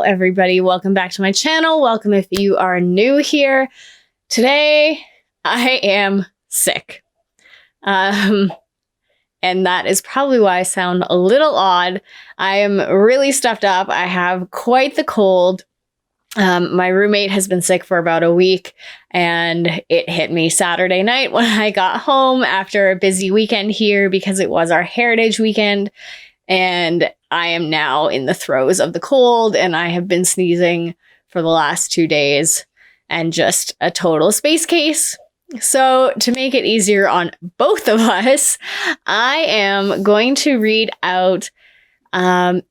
everybody. Welcome back to my channel. Welcome if you are new here. Today, I am sick. And that is probably why I sound a little odd. I am really stuffed up. I have quite the cold. My roommate has been sick for about a week, and it hit me Saturday night when I got home after a busy weekend here because it was our Heritage Weekend. And I am now in the throes of the cold, and I have been sneezing for the last 2 days and just a total space case. So to make it easier on both of us, I am going to read out quite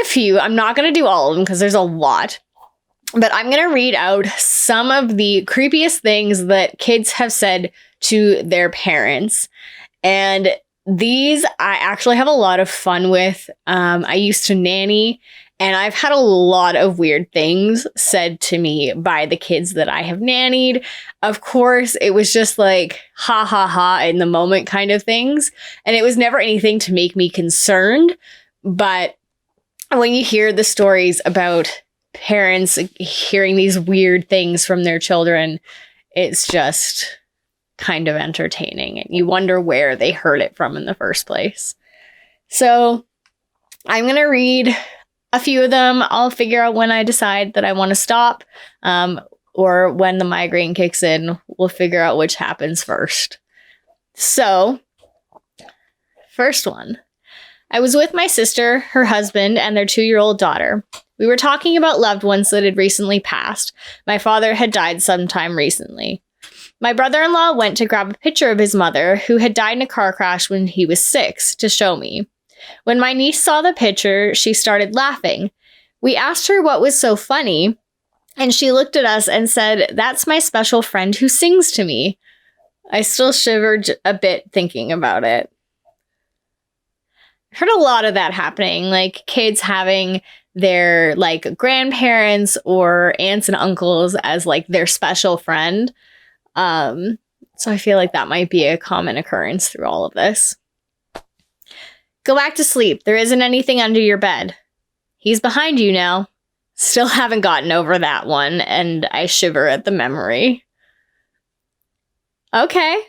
a few. I'm not going to do all of them because there's a lot, but I'm going to read out some of the creepiest things that kids have said to their parents. And these I actually have a lot of fun with. I used to nanny, and I've had a lot of weird things said to me by the kids that I have nannied. Of course, it was just like, ha ha ha, in the moment kind of things. And it was never anything to make me concerned. But when you hear the stories about parents hearing these weird things from their children, it's just kind of entertaining, and you wonder where they heard it from in the first place. So I'm going to read a few of them. I'll figure out when I decide that I want to stop, or when the migraine kicks in. We'll figure out which happens first. So, first one. I was with my sister, her husband, and their 2-year-old daughter. We were talking about loved ones that had recently passed. My father had died sometime recently. My brother-in-law went to grab a picture of his mother, who had died in a car crash when he was 6, to show me. When my niece saw the picture, she started laughing. We asked her what was so funny, and she looked at us and said, "That's my special friend who sings to me." I still shivered a bit thinking about it. I heard a lot of that happening, like kids having their like grandparents or aunts and uncles as like their special friend. So I feel like that might be a common occurrence through all of this. Go back to sleep. There isn't anything under your bed. He's behind you now. Still haven't gotten over that one, and I shiver at the memory. Okay.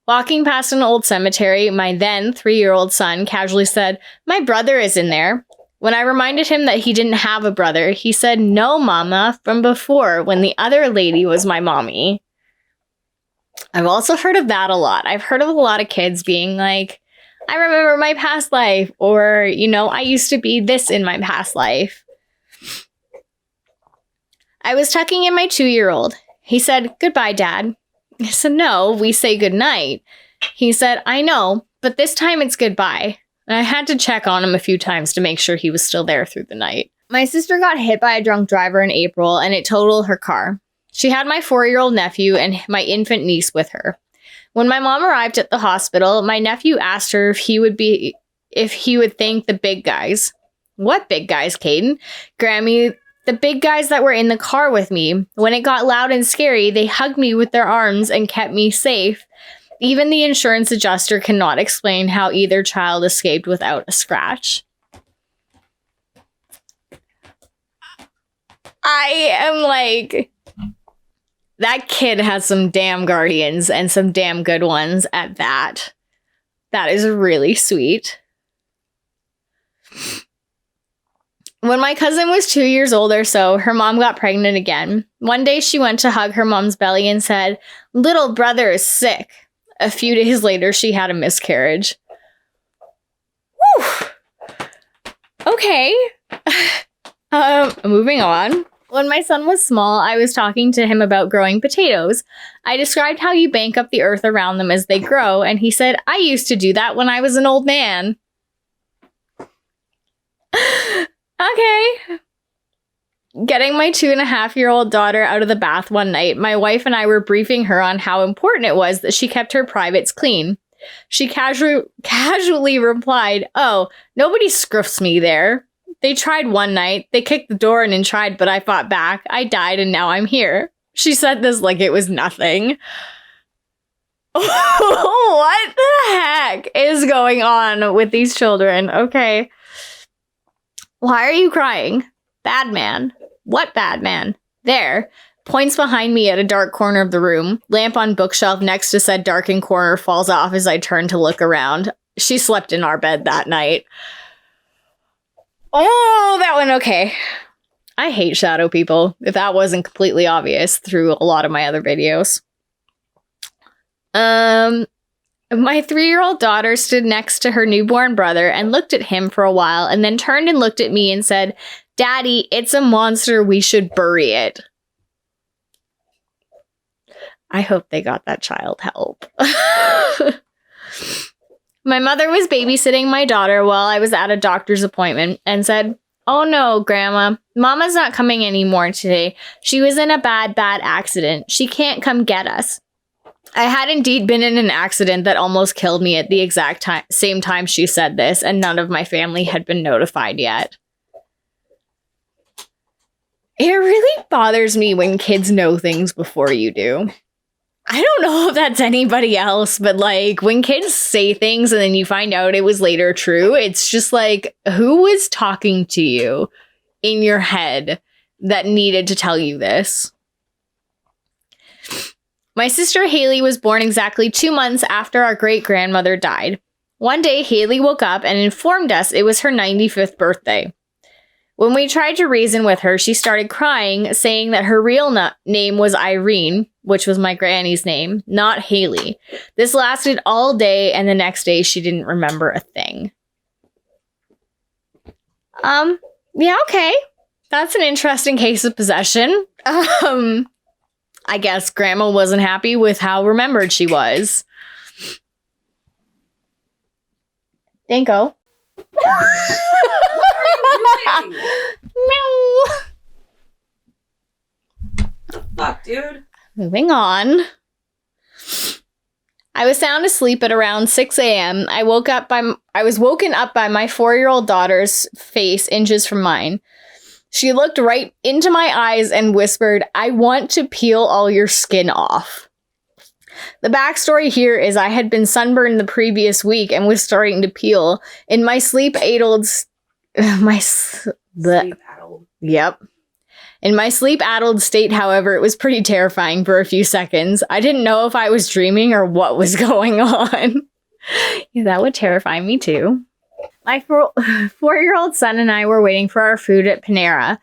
Walking past an old cemetery, my then 3-year-old son casually said, "My brother is in there." When I reminded him that he didn't have a brother, he said, "No, Mama, from before, when the other lady was my mommy." I've also heard of that a lot. I've heard of a lot of kids being like, "I remember my past life," or, "I used to be this in my past life." I was tucking in my 2-year-old. He said, "Goodbye, Dad." I said, "No, we say goodnight." He said, "I know, but this time it's goodbye." And I had to check on him a few times to make sure he was still there through the night. My sister got hit by a drunk driver in April, and it totaled her car. She had my 4-year-old nephew and my infant niece with her. When my mom arrived at the hospital, my nephew asked her if he would thank the big guys. "What big guys, Caden?" "Grammy, the big guys that were in the car with me. When it got loud and scary, they hugged me with their arms and kept me safe. Even the insurance adjuster cannot explain how either child escaped without a scratch." I am like, that kid has some damn guardians, and some damn good ones at that. That is really sweet. When my cousin was 2 years old or so, her mom got pregnant again. One day she went to hug her mom's belly and said, "Little brother is sick." A few days later, she had a miscarriage. Whew. Okay. Moving on. When my son was small, I was talking to him about growing potatoes. I described how you bank up the earth around them as they grow, and he said, "I used to do that when I was an old man." Okay. Getting my 2.5-year-old daughter out of the bath one night, my wife and I were briefing her on how important it was that she kept her privates clean. She casually replied, "Oh, nobody scruffs me there. They tried one night. They kicked the door in and tried, but I fought back. I died, and now I'm here." She said this like it was nothing. What the heck is going on with these children? Okay. Why are you crying? Bad man. What bad man? There. Points behind me at a dark corner of the room. Lamp on bookshelf next to said darkened corner falls off as I turn to look around. She slept in our bed that night. Oh, that one, okay. I hate shadow people, if that wasn't completely obvious through a lot of my other videos. My 3-year-old daughter stood next to her newborn brother and looked at him for a while and then turned and looked at me and said, "Daddy, it's a monster. We should bury it." I hope they got that child help. My mother was babysitting my daughter while I was at a doctor's appointment and said, "Oh no, Grandma, Mama's not coming anymore today. She was in a bad accident. She can't come get us." I had indeed been in an accident that almost killed me at the exact same time she said this, and none of my family had been notified yet. It really bothers me when kids know things before you do. I don't know if that's anybody else, but like when kids say things and then you find out it was later true, it's just like, who was talking to you in your head that needed to tell you this? My sister Haley was born exactly 2 months after our great-grandmother died. One day, Haley woke up and informed us it was her 95th birthday. When we tried to reason with her, she started crying, saying that her real name was Irene, which was my granny's name, not Haley. This lasted all day, and the next day she didn't remember a thing. Yeah, okay. That's an interesting case of possession. I guess Grandma wasn't happy with how remembered she was. Dinko. Meow. Fuck, dude. Moving on. I was sound asleep at around 6 a.m. I was woken up by my 4-year-old daughter's face inches from mine. She looked right into my eyes and whispered, "I want to peel all your skin off." The backstory here is I had been sunburned the previous week and was starting to peel. In my sleep-addled Yep. In my sleep-addled state, however, it was pretty terrifying for a few seconds. I didn't know if I was dreaming or what was going on. Yeah, that would terrify me too. My 4-year-old son and I were waiting for our food at Panera.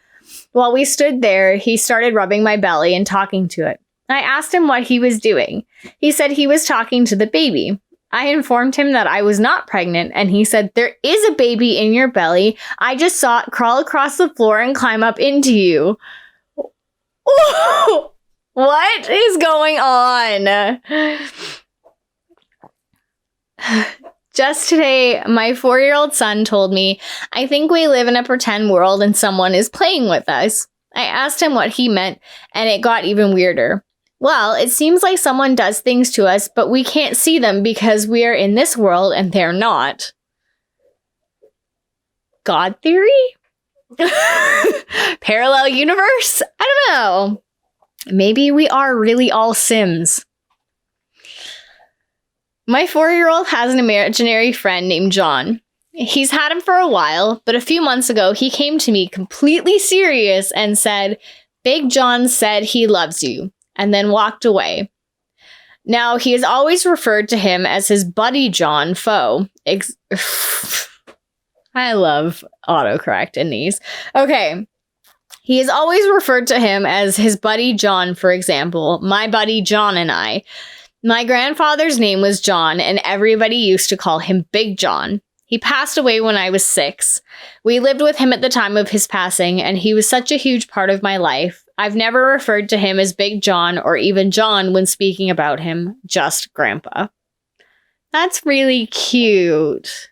While we stood there, he started rubbing my belly and talking to it. I asked him what he was doing. He said he was talking to the baby. I informed him that I was not pregnant, and he said, "There is a baby in your belly. I just saw it crawl across the floor and climb up into you." What is going on? Just today, my 4-year-old son told me, "I think we live in a pretend world and someone is playing with us." I asked him what he meant, and it got even weirder. "Well, it seems like someone does things to us, but we can't see them because we are in this world and they're not." God theory? Parallel universe? I don't know. Maybe we are really all Sims. My 4-year-old has an imaginary friend named John. He's had him for a while, but a few months ago, he came to me completely serious and said, "Big John said he loves you," and then walked away. Now, he has always referred to him as his buddy John Foe. I love autocorrect in these. Okay. He has always referred to him as his buddy John, for example, "My buddy John and I." My grandfather's name was John, and everybody used to call him Big John. He passed away when I was 6. We lived with him at the time of his passing, and he was such a huge part of my life. I've never referred to him as Big John or even John when speaking about him, just Grandpa. That's really cute.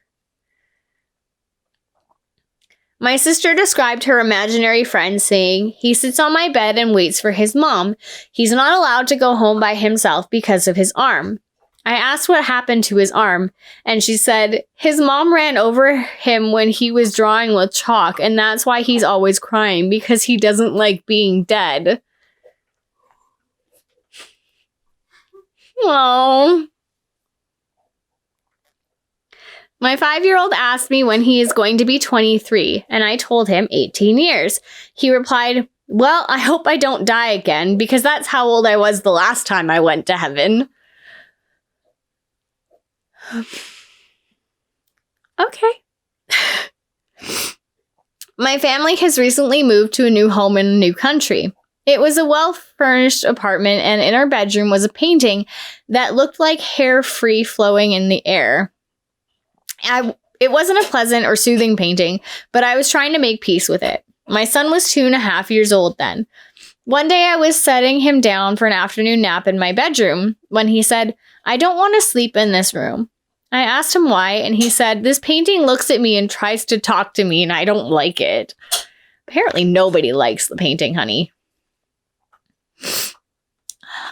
My sister described her imaginary friend saying, "He sits on my bed and waits for his mom. He's not allowed to go home by himself because of his arm." I asked what happened to his arm, and she said, "His mom ran over him when he was drawing with chalk, and that's why he's always crying, because he doesn't like being dead." Oh. My 5-year-old asked me when he is going to be 23, and I told him 18 years. He replied, well, I hope I don't die again, because that's how old I was the last time I went to heaven. Okay. My family has recently moved to a new home in a new country. It was a well-furnished apartment, and in our bedroom was a painting that looked like hair free flowing in the air. It wasn't a pleasant or soothing painting, but I was trying to make peace with it. My son was 2.5 years old then. One day I was setting him down for an afternoon nap in my bedroom when he said, I don't want to sleep in this room. I asked him why, and he said, this painting looks at me and tries to talk to me, and I don't like it. Apparently nobody likes the painting, honey.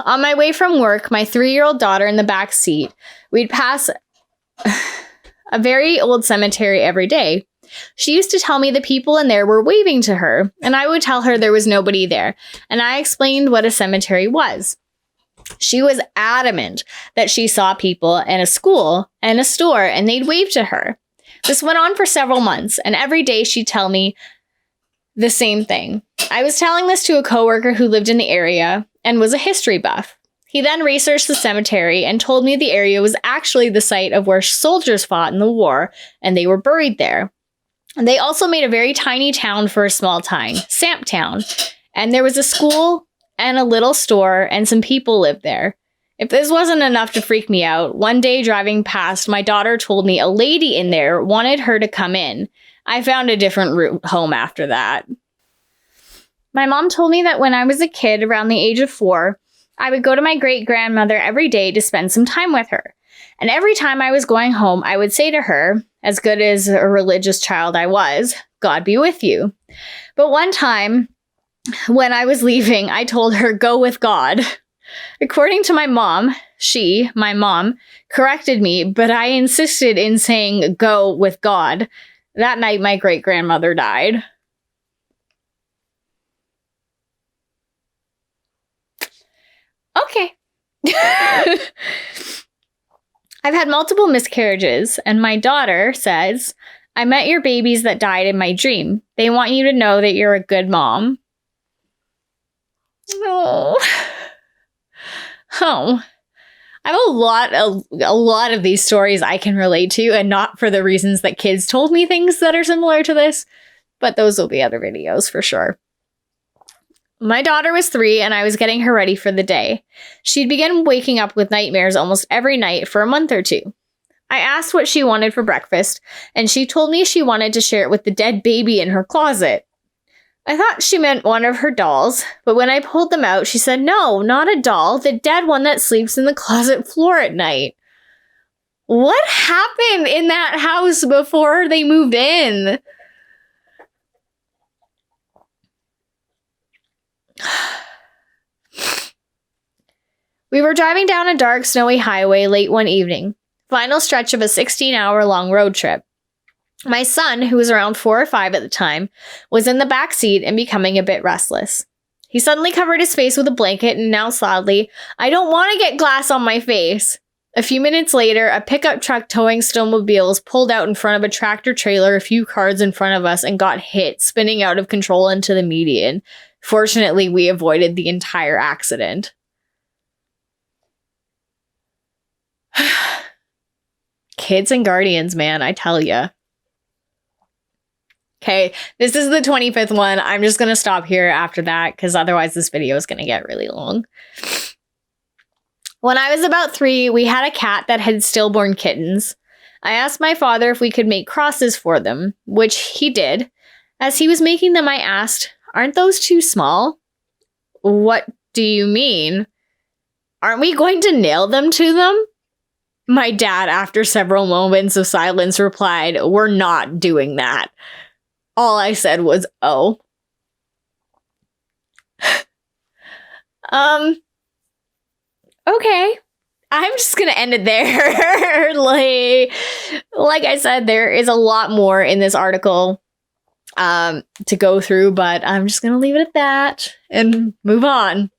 On my way from work, my 3-year-old daughter in the back seat, we'd pass a very old cemetery every day. She used to tell me the people in there were waving to her, and I would tell her there was nobody there, and I explained what a cemetery was. She was adamant that she saw people in a school and a store, and they'd wave to her. This went on for several months, and every day she'd tell me the same thing. I was telling this to a coworker who lived in the area and was a history buff. He then researched the cemetery and told me the area was actually the site of where soldiers fought in the war, and they were buried there. They also made a very tiny town for a small town, Samp Town, and there was a school and a little store, and some people lived there. If this wasn't enough to freak me out, one day driving past, my daughter told me a lady in there wanted her to come in. I found a different route home after that. My mom told me that when I was a kid, around the age of 4, I would go to my great-grandmother every day to spend some time with her. And every time I was going home, I would say to her, as good as a religious child I was, God be with you. But one time, when I was leaving, I told her, go with God. According to my mom, my mom, corrected me, but I insisted in saying, go with God. That night, my great-grandmother died. Okay. I've had multiple miscarriages, and my daughter says, I met your babies that died in my dream. They want you to know that you're a good mom. Oh. I have a lot of these stories I can relate to, and not for the reasons that kids told me things that are similar to this, but those will be other videos for sure. My daughter was 3, and I was getting her ready for the day. She'd begun waking up with nightmares almost every night for a month or 2. I asked what she wanted for breakfast, and she told me she wanted to share it with the dead baby in her closet. I thought she meant one of her dolls, but when I pulled them out, she said, no, not a doll, the dead one that sleeps in the closet floor at night. What happened in that house before they moved in? We were driving down a dark, snowy highway late one evening, final stretch of a 16-hour-long road trip. My son, who was around 4 or 5 at the time, was in the back seat and becoming a bit restless. He suddenly covered his face with a blanket and announced loudly, I don't want to get glass on my face. A few minutes later, a pickup truck towing snowmobiles pulled out in front of a tractor trailer a few cars in front of us and got hit, spinning out of control into the median. Fortunately, we avoided the entire accident. Kids and guardians, man, I tell ya. Okay, this is the 25th one. I'm just going to stop here after that because otherwise this video is going to get really long. When I was about 3, we had a cat that had stillborn kittens. I asked my father if we could make crosses for them, which he did. As he was making them, I asked, aren't those too small? What do you mean? Aren't we going to nail them to them? My dad, after several moments of silence, replied, we're not doing that. All I said was, oh. Okay. I'm just gonna end it there. like I said, there is a lot more in this article to go through, but I'm just gonna leave it at that and move on.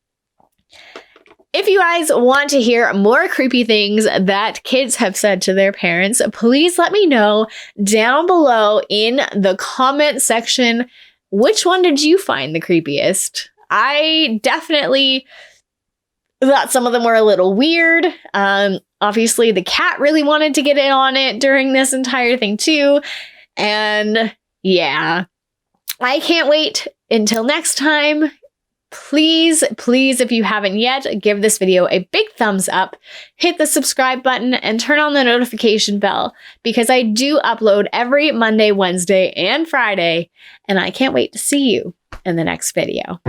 If you guys want to hear more creepy things that kids have said to their parents, please let me know down below in the comment section. Which one did you find the creepiest? I definitely thought some of them were a little weird. Obviously, the cat really wanted to get in on it during this entire thing too. And yeah, I can't wait until next time. Please, if you haven't yet, give this video a big thumbs up, hit the subscribe button, and turn on the notification bell because I do upload every Monday, Wednesday, and Friday, and I can't wait to see you in the next video.